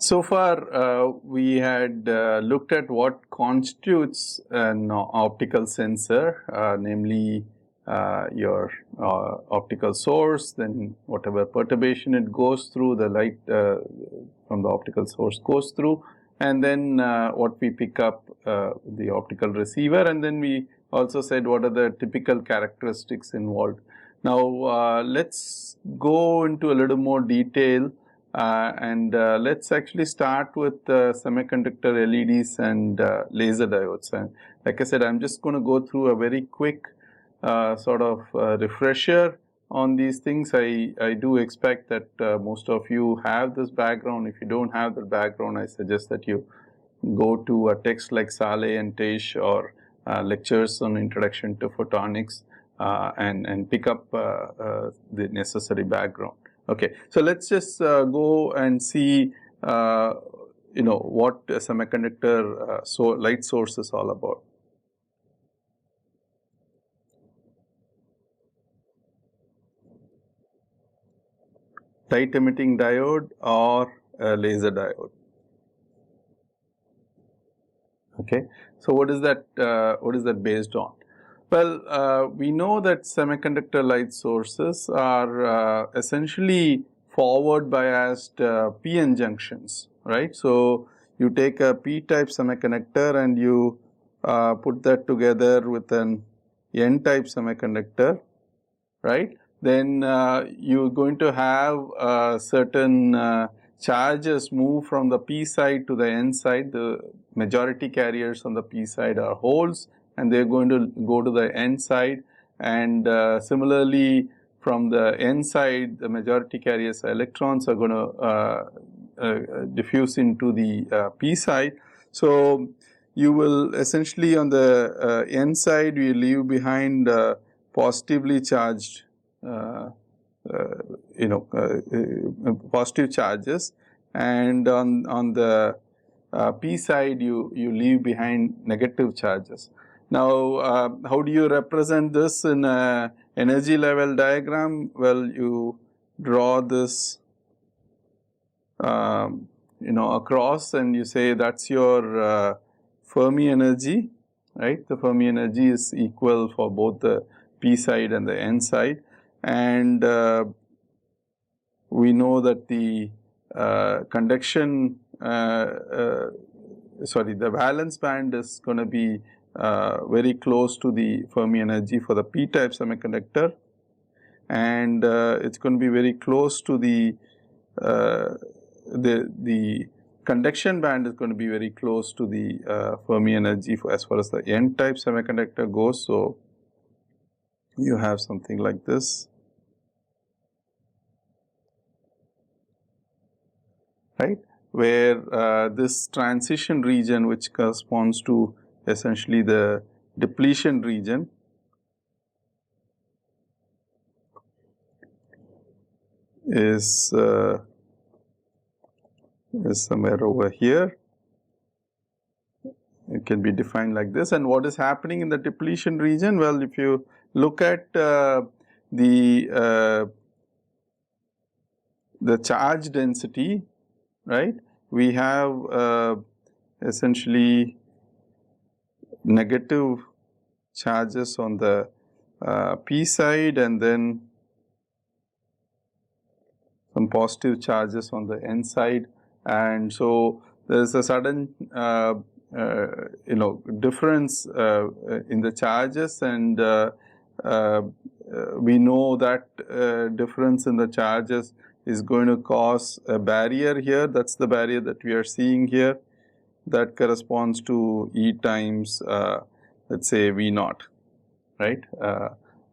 So far, we had looked at what constitutes an optical sensor, namely your optical source, then whatever perturbation it goes through, the light from the optical source goes through, and then what we pick up, the optical receiver, and then we also said what are the typical characteristics involved. Now, let's go into a little more detail. And let's actually start with semiconductor LEDs and laser diodes. And like I said, I'm just going to go through a very quick sort of refresher on these things. I do expect that most of you have this background. If you don't have the background, I suggest that you go to a text like Saleh and Teish or lectures on Introduction to Photonics and pick up the necessary background. Okay, so let's just go and see, what a semiconductor light source is all about. Light emitting diode or a laser diode. Okay, so what is that based on? Well, we know that semiconductor light sources are essentially forward biased PN junctions, right? So you take a P-type semiconductor and you put that together with an N-type semiconductor, right? Then you're going to have certain charges move from the P side to the N side. The majority carriers on the P side are holes, and they're going to go to the N side, and similarly from the N side, the majority carriers electrons are going to diffuse into the P side. So you will essentially on the N side, you leave behind positively charged positive charges, and on the P side you leave behind negative charges. Now, how do you represent this in a energy level diagram? Well, you draw this across, and you say that's your Fermi energy, right? The Fermi energy is equal for both the P side and the N side, and we know that the conduction, the valence band is going to be very close to the Fermi energy for the P-type semiconductor, and it's going to be very close to the conduction band is going to be very close to the Fermi energy as far as the N-type semiconductor goes. So you have something like this, right, where this transition region, which corresponds to essentially the depletion region, is somewhere over here. It can be defined like this. And what is happening in the depletion region? Well, if you look at the charge density, right, we have essentially negative charges on the P side, and then some positive charges on the N side, and so there is a sudden difference in the charges, and we know that difference in the charges is going to cause a barrier here. That's the barrier that we are seeing here. That corresponds to E times, let's say V naught, right?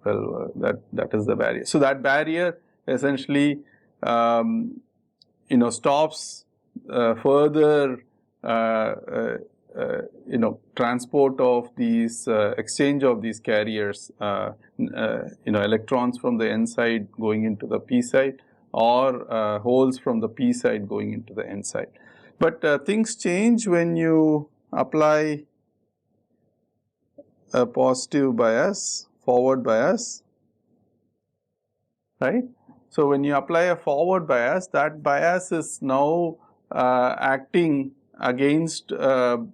That is the barrier. So that barrier essentially, stops further, transport of these, exchange of these carriers, electrons from the N side going into the P side, or holes from the P side going into the N side. But things change when you apply a positive bias, forward bias, right? So when you apply a forward bias, that bias is now acting against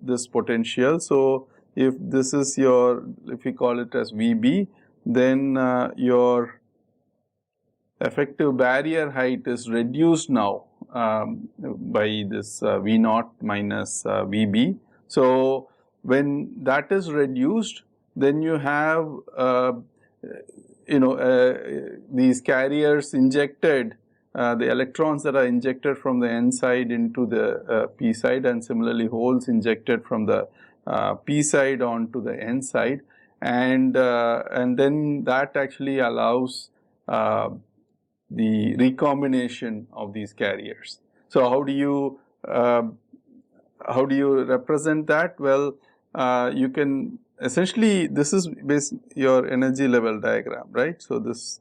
this potential. So if this is your, if we call it as VB, then your effective barrier height is reduced now by this V0 minus VB. So when that is reduced, then you have these carriers injected, the electrons that are injected from the N side into the P side, and similarly holes injected from the P side onto the N side, and then that actually allows the recombination of these carriers. So how do you represent that? Well, you can essentially, this is your energy level diagram, right? So this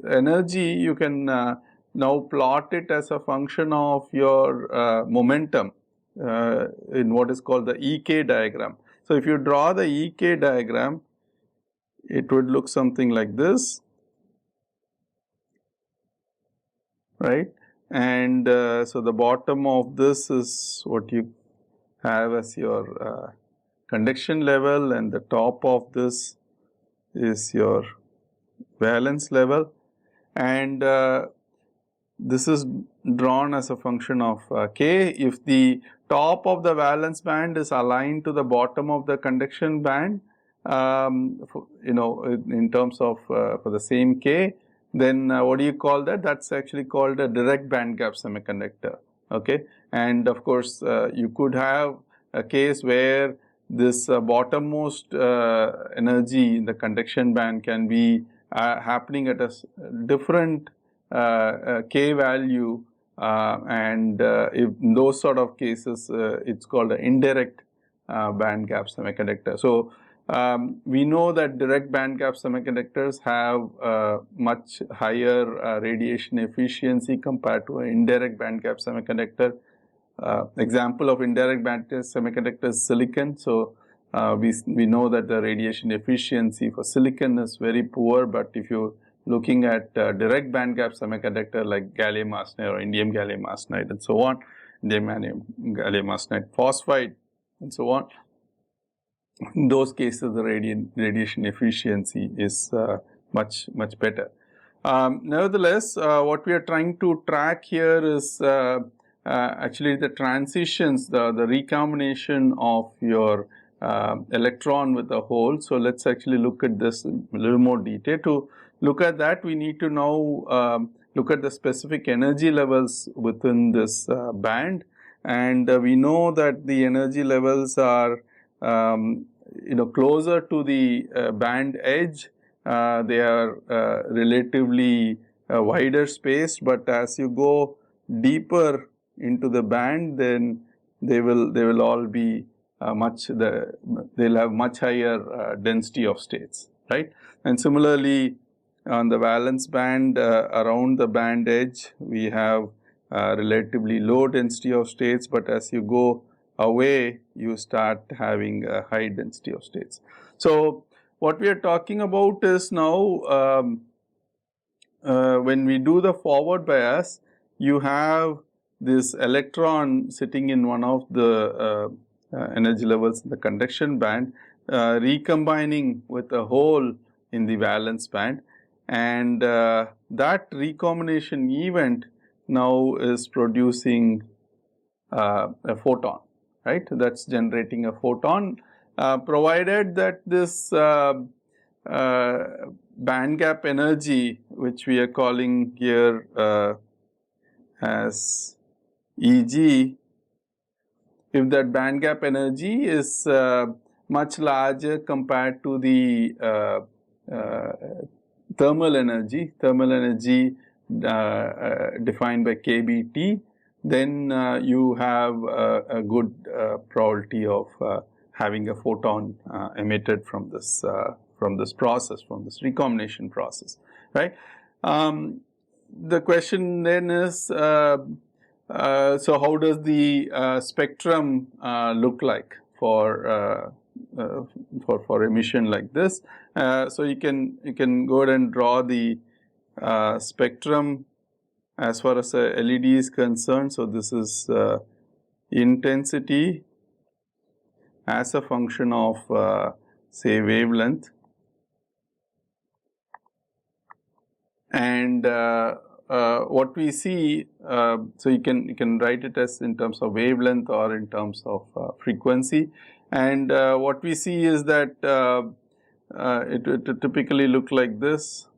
energy you can now plot it as a function of your momentum in what is called the EK diagram. So if you draw the EK diagram, it would look something like this, right? And so the bottom of this is what you have as your conduction level, and the top of this is your valence level, and this is drawn as a function of K. If the top of the valence band is aligned to the bottom of the conduction band, in terms of for the same K, then what do you call that? That's actually called a direct band gap semiconductor. Okay, and of course you could have a case where this bottommost energy in the conduction band can be happening at a different K value, and in those sort of cases it's called an indirect band gap semiconductor. So we know that direct band gap semiconductors have much higher radiation efficiency compared to an indirect band gap semiconductor. Example of indirect band gap semiconductor is silicon. So we know that the radiation efficiency for silicon is very poor, but if you're looking at direct band gap semiconductor like gallium arsenide or indium gallium arsenide and so on, indium gallium arsenide phosphide and so on, in those cases the radiation efficiency is much better. Nevertheless, what we are trying to track here is actually the transitions, the recombination of your electron with the hole. So let's actually look at this in a little more detail. To look at that, we need to now look at the specific energy levels within this band, and we know that the energy levels are closer to the band edge. They are relatively wider spaced, but as you go deeper into the band, then they will all be they'll have much higher density of states, right? And similarly, on the valence band, around the band edge, we have relatively low density of states, but as you go away, you start having a high density of states. So what we are talking about is now when we do the forward bias, you have this electron sitting in one of the energy levels in the conduction band, recombining with a hole in the valence band, and that recombination event now is producing a photon, right? That's generating a photon, provided that this band gap energy, which we are calling here as Eg, if that band gap energy is much larger compared to the thermal energy defined by KBT, then you have a good probability of having a photon emitted from this process, from this recombination process, right? The question then is, so how does the spectrum look like for emission like this? So you can go ahead and draw the spectrum as far as a LED is concerned. So this is intensity as a function of say wavelength, and what we see, so you can write it as in terms of wavelength or in terms of frequency, and what we see is that it typically look like this.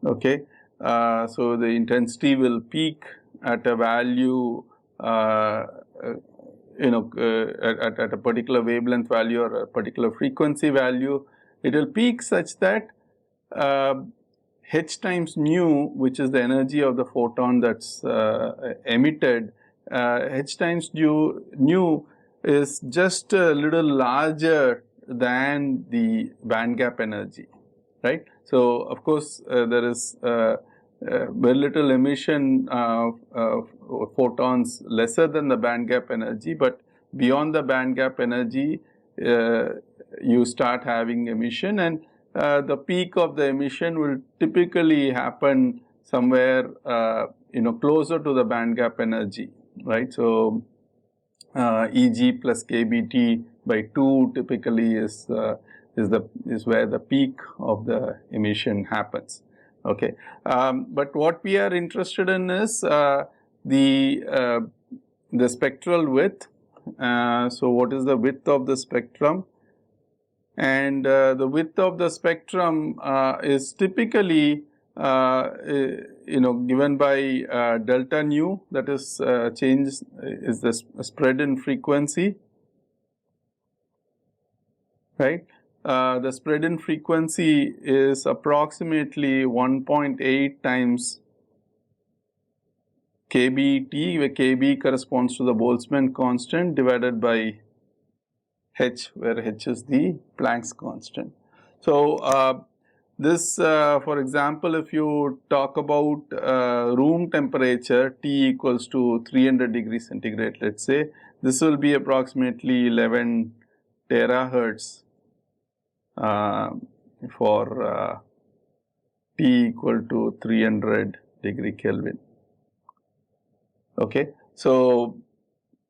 Okay, so the intensity will peak at a value, at a particular wavelength value or a particular frequency value. It will peak such that h times nu, which is the energy of the photon that's emitted, h times nu is just a little larger than the band gap energy, right? So of course there is very little emission photons lesser than the band gap energy, but beyond the band gap energy you start having emission, and the peak of the emission will typically happen somewhere closer to the band gap energy, right? So Eg plus kBt by 2 typically is where the peak of the emission happens. Okay, but what we are interested in is the spectral width. So what is the width of the spectrum? And the width of the spectrum is typically given by delta nu, that is change is the spread in frequency, right? The spread in frequency is approximately 1.8 times kBt, where kB corresponds to the Boltzmann constant, divided by h, where h is the Planck's constant. So this, for example, if you talk about room temperature, T equals to 300 degrees centigrade, let's say, this will be approximately 11 terahertz for T equal to 300 degree Kelvin. Okay, so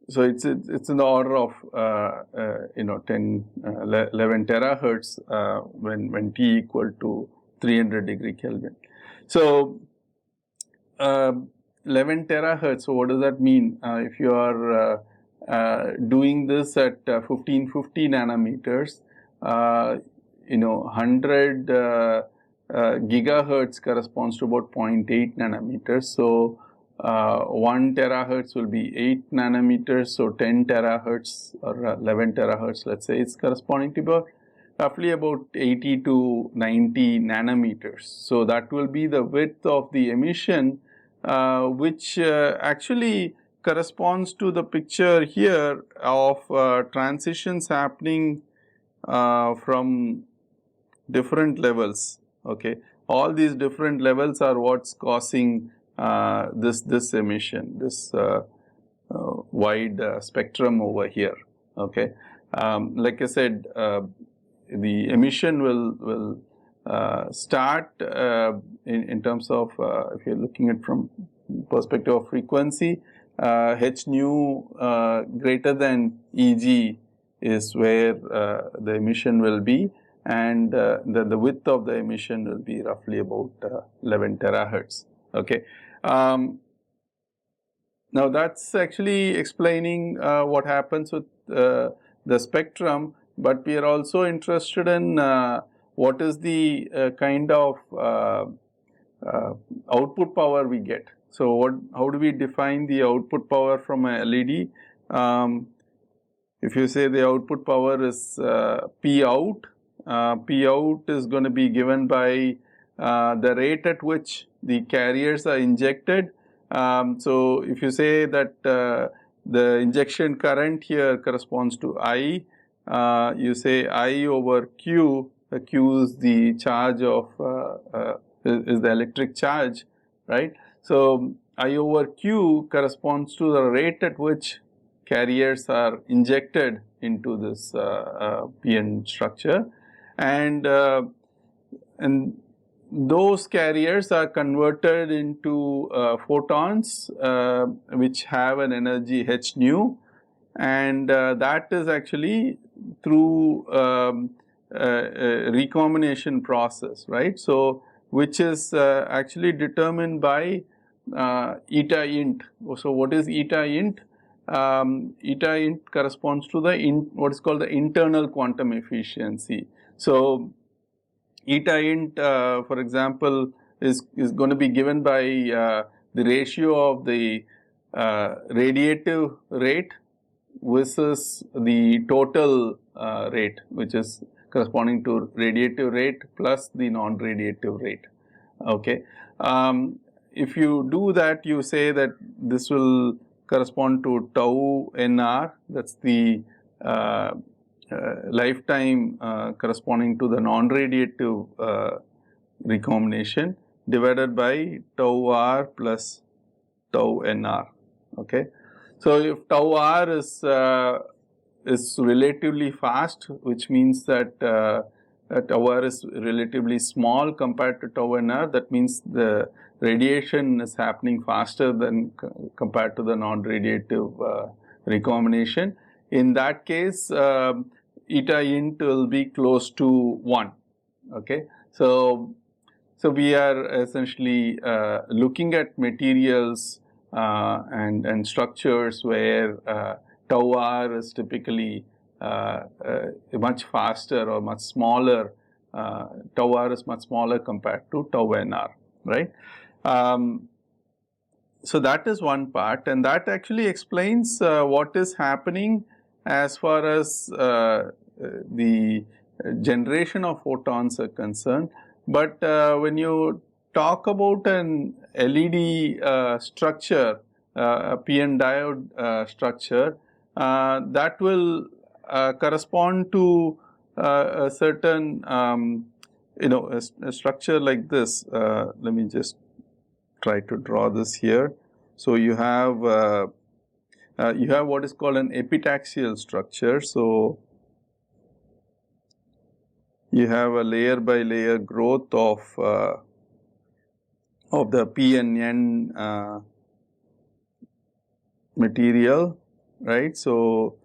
it's in the order of 11 terahertz when T equal to 300 degree Kelvin. So 11 terahertz. So what does that mean? If you are doing this at 1550 nanometers, 100 gigahertz corresponds to about 0.8 nanometers. So 1 terahertz will be 8 nanometers. So 10 terahertz or 11 terahertz, let's say, it's corresponding to about roughly about 80 to 90 nanometers. So that will be the width of the emission, which actually corresponds to the picture here of transitions happening from different levels. Okay, all these different levels are what's causing this emission, this wide spectrum over here. Okay, like I said, the emission will start in terms of if you're looking at from perspective of frequency, h nu greater than Eg is where the emission will be, and the width of the emission will be roughly about 11 terahertz. Okay. Now that's actually explaining what happens with the spectrum, but we are also interested in what is the kind of output power we get. So how do we define the output power from a LED? If you say the output power is P out, P out is going to be given by the rate at which the carriers are injected. So if you say that the injection current here corresponds to I, you say I over Q. The Q is the charge of is the electric charge, right? So I over Q corresponds to the rate at which carriers are injected into this PN structure, and those carriers are converted into photons which have an energy h nu, and that is actually through a recombination process, right. So, which is actually determined by eta int. So, what is eta int? Eta int corresponds to the what is called the internal quantum efficiency. So, eta int, for example, is going to be given by the ratio of the radiative rate versus the total rate, which is corresponding to radiative rate plus the non-radiative rate. Okay. If you do that, you say that this will correspond to tau nr, that's the lifetime corresponding to the non-radiative recombination, divided by tau r plus tau nr. Okay. So, if tau r is relatively fast, which means that tau r is relatively small compared to tau nr, that means the radiation is happening faster than compared to the non-radiative recombination. In that case, eta int will be close to 1. Okay. So we are essentially looking at materials and structures where tau r is typically much faster or much smaller. Tau r is much smaller compared to tau nr, right. So that is one part, and that actually explains what is happening as far as the generation of photons are concerned. But when you talk about an LED structure, a PN diode structure, that will correspond to a certain, a structure like this. Let me just try to draw this here. So you have what is called an epitaxial structure. So you have a layer by layer growth of the P and N material, right. So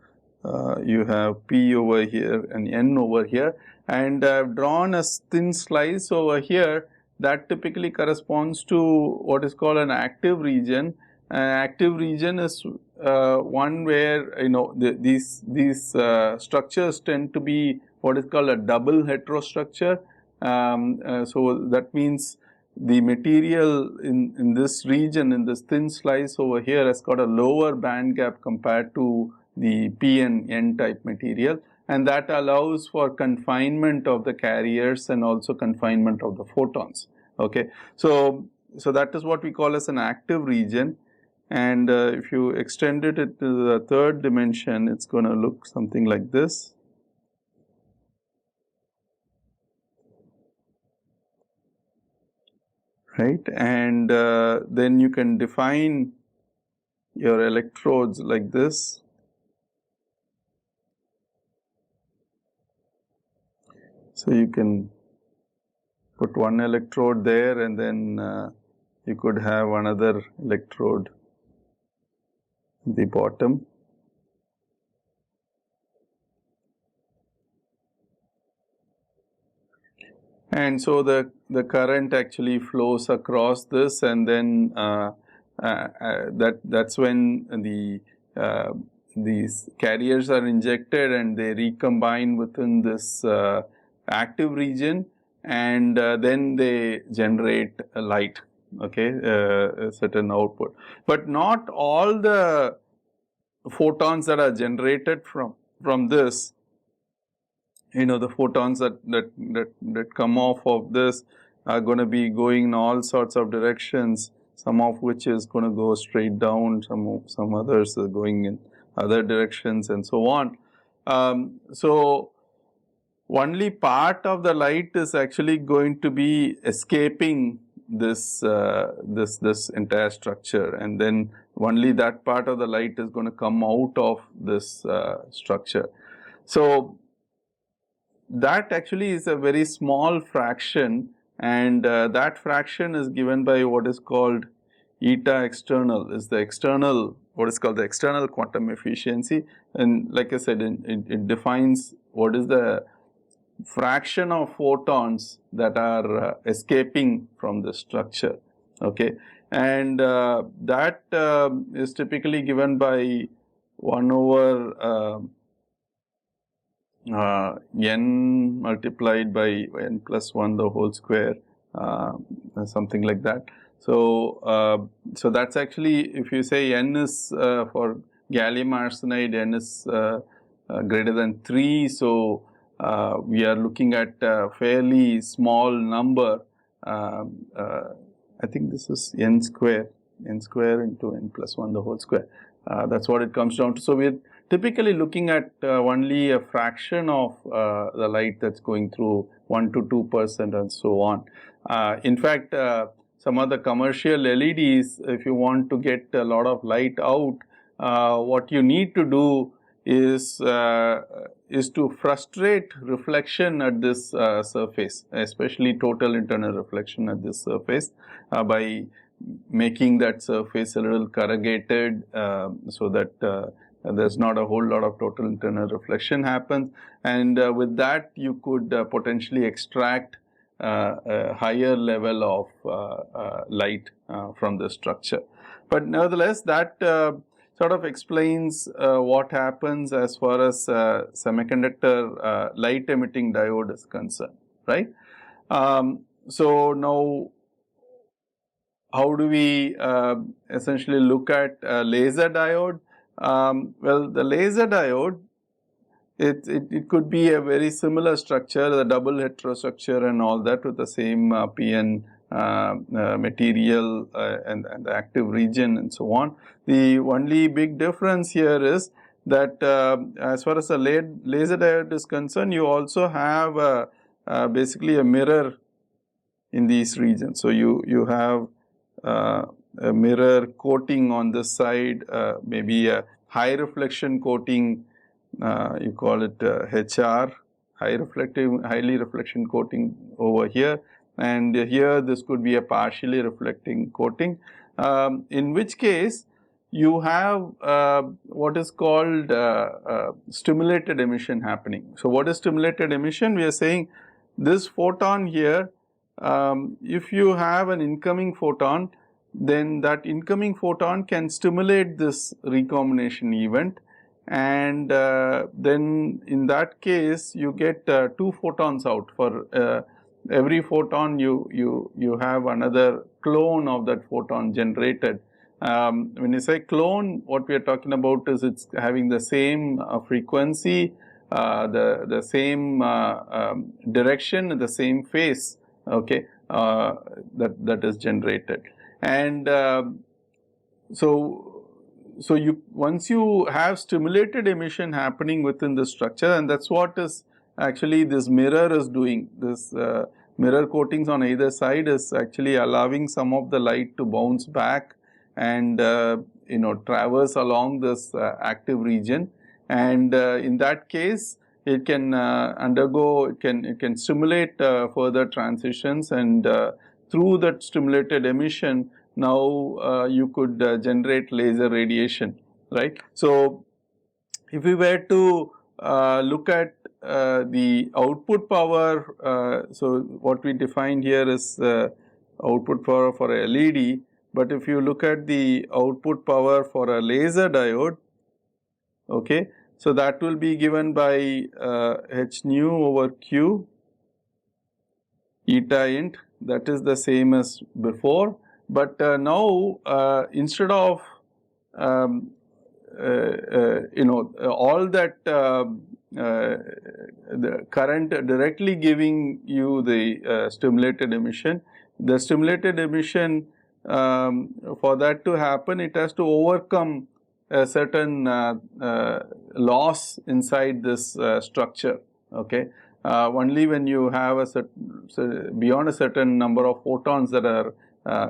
you have P over here and N over here, and I have drawn a thin slice over here that typically corresponds to what is called an active region. An active region is one where these structures tend to be what is called a double heterostructure. So that means the material in this region, in this thin slice over here, has got a lower band gap compared to the P and N type material, and that allows for confinement of the carriers and also confinement of the photons. Okay. So that is what we call as an active region, and if you extend it to the third dimension, it's going to look something like this. Right, and then you can define your electrodes like this. So you can put one electrode there, and then you could have another electrode at the bottom. And so the current actually flows across this, and then that's when these carriers are injected and they recombine within this active region, and then they generate a light, okay, a certain output. But not all the photons that are generated from this, the photons that come off of this are going to be going in all sorts of directions, some of which is going to go straight down, some others are going in other directions, and so on. So only part of the light is actually going to be escaping this entire structure, and then only that part of the light is going to come out of this structure. So that actually is a very small fraction, and that fraction is given by what is called eta external, is the external, what is called the external quantum efficiency, and like I said, it defines what is the fraction of photons that are escaping from the structure, okay, and that is typically given by 1 over n multiplied by n plus 1 the whole square, something like that. So, so that's actually, if you say n is for gallium arsenide, n is greater than 3, so we are looking at a fairly small number. I think this is n square into n plus 1 the whole square. That's what it comes down to. So we're typically looking at only a fraction of the light that's going through, 1 to 2% and so on. In fact, some of the commercial LEDs, if you want to get a lot of light out, what you need to do is to frustrate reflection at this surface, especially total internal reflection at this surface, by making that surface a little corrugated, so that there's not a whole lot of total internal reflection happens, and with that you could potentially extract a higher level of light from the structure. But nevertheless, that sort of explains what happens as far as semiconductor light emitting diode is concerned, right? So now, how do we essentially look at laser diode? Well, the laser diode, it could be a very similar structure, the double heterostructure and all that, with the same PN material and the active region and so on. The only big difference here is that as far as the laser diode is concerned, you also have basically a mirror in these regions. So you have a mirror coating on this side, maybe a high reflection coating, you call it HR, highly reflection coating over here, and here this could be a partially reflecting coating, in which case you have what is called stimulated emission happening. So what is stimulated emission? We are saying this photon here, if you have an incoming photon, then that incoming photon can stimulate this recombination event, and then in that case you get 2 photons out. For every photon you have another clone of that photon generated. When you say clone, what we are talking about is it's having the same frequency, the same direction, the same phase, okay, that is generated. And so you, once you have stimulated emission happening within the structure, and that's what is actually this mirror is doing. This mirror coatings on either side is actually allowing some of the light to bounce back and traverse along this active region, and in that case it can undergo, it can stimulate further transitions, and through that stimulated emission, now you could generate laser radiation, right? So if we were to look at the output power, so what we defined here is output power for a LED, but if you look at the output power for a laser diode, okay, so that will be given by h nu over q eta int, that is the same as before, but now instead of all that the current directly giving you the stimulated emission, the stimulated emission, for that to happen, it has to overcome a certain loss inside this structure, okay. Only when you have a certain, beyond a certain number of photons that are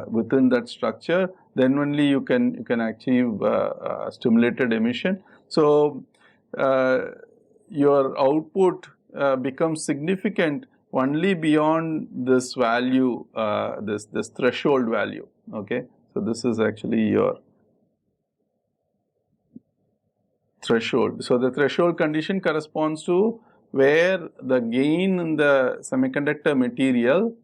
within that structure, then only you can achieve stimulated emission. So your output becomes significant only beyond this value, this threshold value. Okay, so this is actually your threshold. So the threshold condition corresponds to where the gain in the semiconductor material,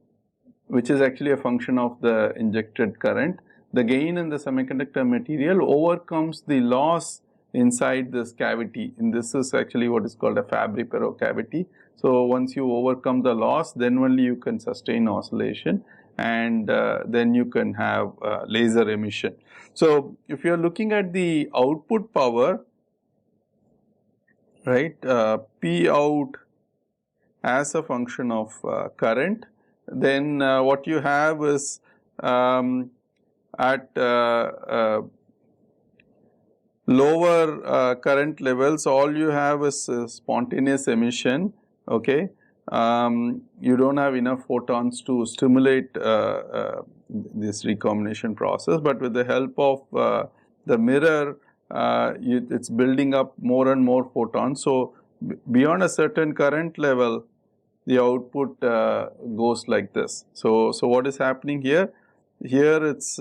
which is actually a function of the injected current, the gain in the semiconductor material overcomes the loss inside this cavity. And this is actually what is called a Fabry-Perot cavity. So once you overcome the loss, then only you can sustain oscillation, and then you can have laser emission. So if you are looking at the output power, right, P out as a function of current, then what you have is at lower current levels, all you have is spontaneous emission. Okay, you don't have enough photons to stimulate this recombination process, but with the help of the mirror, it's building up more and more photons. So beyond a certain current level, the output goes like this. So what is happening here? Here it's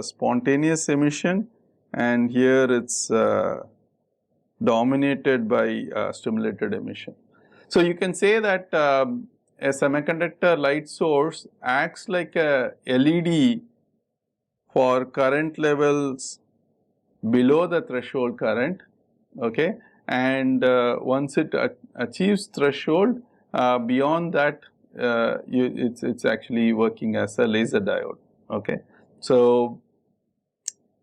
spontaneous emission, and here it's dominated by stimulated emission. So you can say that a semiconductor light source acts like a LED for current levels below the threshold current. Okay, and once it achieves threshold, beyond that, it's actually working as a laser diode. Okay, so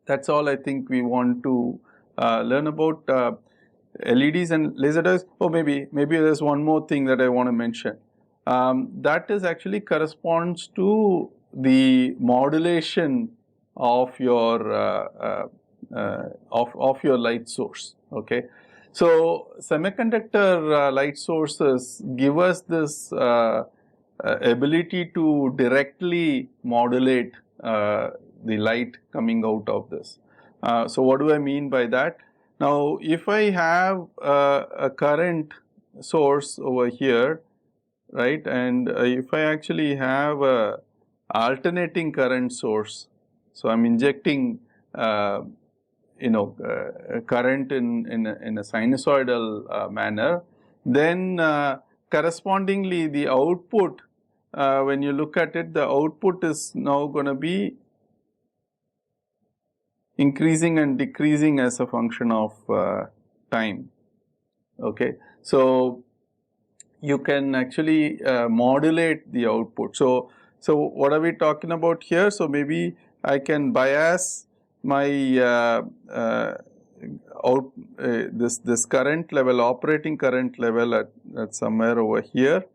that's all I think we want to learn about LEDs and laser diodes. Oh, maybe there's one more thing that I want to mention. That is actually corresponds to the modulation of your of your light source. Okay, so semiconductor light sources give us this ability to directly modulate the light coming out of this. So what do I mean by that? Now, if I have a current source over here, right, and if I actually have a alternating current source, so I'm injecting current in a sinusoidal manner, then correspondingly the output, when you look at it, the output is now going to be increasing and decreasing as a function of time. Okay, so you can actually modulate the output. So what are we talking about here? So maybe I can bias my this current level, operating current level at somewhere over here.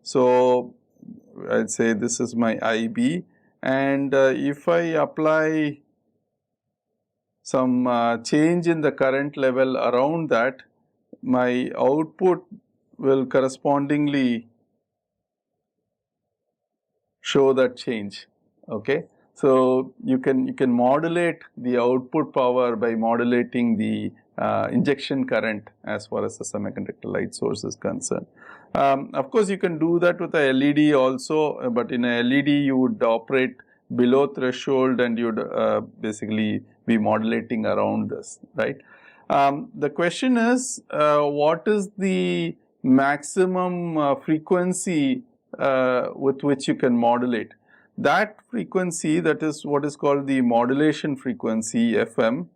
So I'd say this is my IB, and if I apply some change in the current level around that, my output will correspondingly show that change. Okay, so you can modulate the output power by modulating the injection current as far as the semiconductor light source is concerned. Of course, you can do that with a LED also, but in a LED you would operate below threshold and you would basically be modulating around this, right? The question is, what is the maximum frequency with which you can modulate? That frequency, that is what is called the modulation frequency, FM.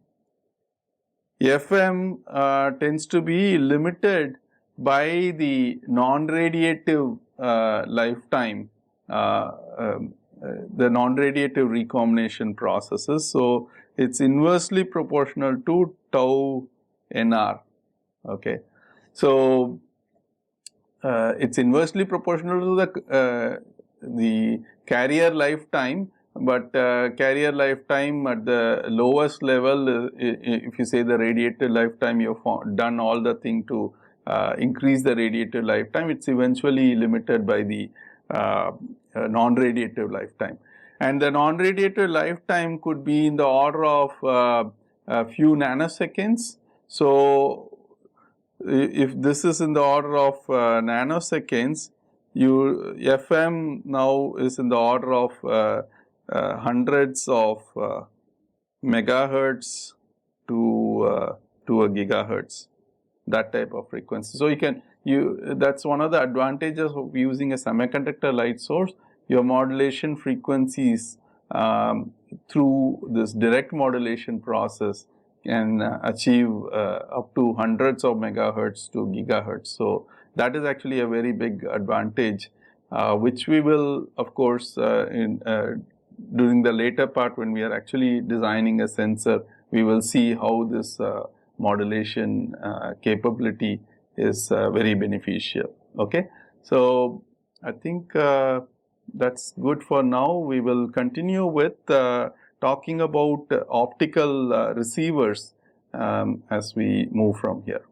FM tends to be limited by the non-radiative lifetime, the non-radiative recombination processes. So it's inversely proportional to tau NR. Okay, so it's inversely proportional to the carrier lifetime, but carrier lifetime at the lowest level, if you say the radiated lifetime, you've done all the thing to increase the radiated lifetime, it's eventually limited by the non-radiative lifetime. And the non-radiative lifetime could be in the order of a few nanoseconds. So if this is in the order of nanoseconds, FM now is in the order of hundreds of megahertz to a gigahertz, that type of frequency. So that's one of the advantages of using a semiconductor light source. Your modulation frequencies through this direct modulation process can achieve up to hundreds of megahertz to gigahertz. So that is actually a very big advantage, which we will, of course, during the later part when we are actually designing a sensor, we will see how this modulation capability is very beneficial. Okay, so I think that's good for now. We will continue with talking about optical receivers as we move from here.